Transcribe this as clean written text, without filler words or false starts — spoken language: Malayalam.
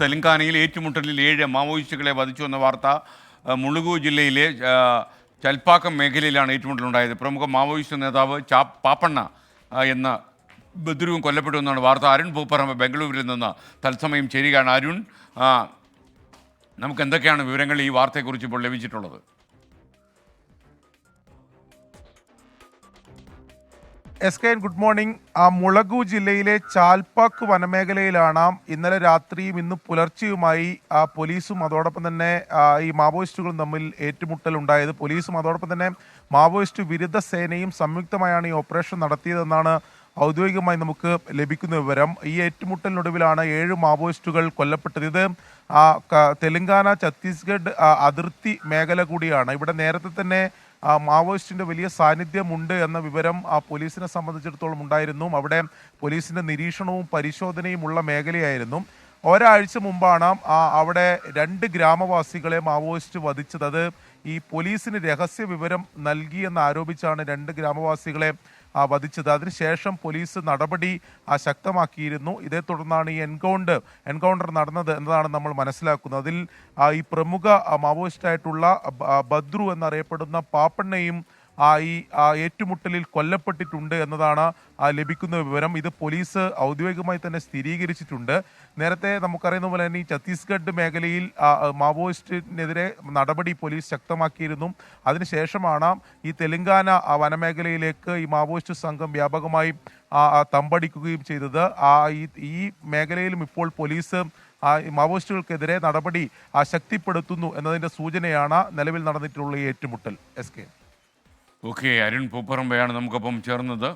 തെലങ്കാനയിൽ ഏറ്റുമുട്ടലിൽ 7 മാവോയിസ്റ്റുകളെ വധിച്ചു എന്ന വാർത്ത മുളുഗു ജില്ലയിലെ ചൽപ്പാക്കം മേഖലയിലാണ് ഏറ്റുമുട്ടലുണ്ടായത്. പ്രമുഖ മാവോയിസ്റ്റ് നേതാവ് പാപ്പണ്ണ എന്ന ബദ്രുവും കൊല്ലപ്പെട്ടു എന്നാണ് വാർത്ത. അരുൺ പൂപ്പറമ്പ് ബംഗളൂരുവിൽ നിന്ന് തത്സമയം ചേരുകയാണ്. അരുൺ, നമുക്ക് എന്തൊക്കെയാണ് വിവരങ്ങൾ ഈ വാർത്തയെക്കുറിച്ച് ഇപ്പോൾ ലഭിച്ചിട്ടുള്ളത്? Good morning. മുളഗു ജില്ലയിലെ ചാൽപ്പാക്ക് വനമേഖലയിലാണ് ഇന്നലെ രാത്രിയും ഇന്ന് പുലർച്ചെയുമായി പോലീസും അതോടൊപ്പം തന്നെ ഈ മാവോയിസ്റ്റുകളും തമ്മിൽ ഏറ്റുമുട്ടൽ ഉണ്ടായത്. പോലീസും അതോടൊപ്പം തന്നെ മാവോയിസ്റ്റ് വിരുദ്ധ സേനയും സംയുക്തമായാണ് ഈ ഓപ്പറേഷൻ നടത്തിയതെന്നാണ് ഔദ്യോഗികമായി നമുക്ക് ലഭിക്കുന്ന വിവരം. ഈ ഏറ്റുമുട്ടലിനൊടുവിലാണ് 7 മാവോയിസ്റ്റുകൾ കൊല്ലപ്പെട്ടത്. ഇത് തെലങ്കാന ഛത്തീസ്ഗഡ് അതിർത്തി മേഖല കൂടിയാണ്. ഇവിടെ നേരത്തെ തന്നെ മാവോയിസ്റ്റിന്റെ വലിയ സാന്നിധ്യമുണ്ട് എന്ന വിവരം പോലീസിനെ സംബന്ധിച്ചിടത്തോളം ഉണ്ടായിരുന്നു. അവിടെ പോലീസിന്റെ നിരീക്ഷണവും പരിശോധനയും ഉള്ള മേഖലയായിരുന്നു. ഒരാഴ്ച മുമ്പാണ് അവിടെ 2 ഗ്രാമവാസികളെ മാവോയിസ്റ്റ് വധിച്ചത്. അത് ഈ പോലീസിന് രഹസ്യ വിവരം നൽകിയെന്ന് ആരോപിച്ചാണ് 2 ഗ്രാമവാസികളെ വധിച്ചത്. അതിനുശേഷം പോലീസ് നടപടി ശക്തമാക്കിയിരുന്നു. ഇതേ തുടർന്നാണ് ഈ എൻകൗണ്ടർ നടന്നത് എന്നതാണ് നമ്മൾ മനസ്സിലാക്കുന്നത്. അതിൽ ഈ പ്രമുഖ മാവോയിസ്റ്റായിട്ടുള്ള ബദ്രു എന്നറിയപ്പെടുന്ന പാപ്പണ്ണയും ഈ ഏറ്റുമുട്ടലിൽ കൊല്ലപ്പെട്ടിട്ടുണ്ട് എന്നതാണ് ലഭിക്കുന്ന വിവരം. ഇത് പോലീസ് ഔദ്യോഗികമായി തന്നെ സ്ഥിരീകരിച്ചിട്ടുണ്ട്. നേരത്തെ നമുക്കറിയുന്ന പോലെ തന്നെ ഈ ഛത്തീസ്ഗഡ് മേഖലയിൽ മാവോയിസ്റ്റിനെതിരെ നടപടി പോലീസ് ശക്തമാക്കിയിരുന്നു. അതിനുശേഷമാണ് ഈ തെലങ്കാന വനമേഖലയിലേക്ക് ഈ മാവോയിസ്റ്റ് സംഘം വ്യാപകമായി തമ്പടിക്കുകയും ചെയ്തത്. ഈ മേഖലയിലും ഇപ്പോൾ പോലീസ് മാവോയിസ്റ്റുകൾക്കെതിരെ നടപടി ശക്തിപ്പെടുത്തുന്നു എന്നതിൻ്റെ സൂചനയാണ് നിലവിൽ നടന്നിട്ടുള്ള ഈ ഏറ്റുമുട്ടൽ. ഓക്കെ, അരുൺ പൂപ്പറമ്പയാണ് നമുക്കൊപ്പം ചേർന്നത്.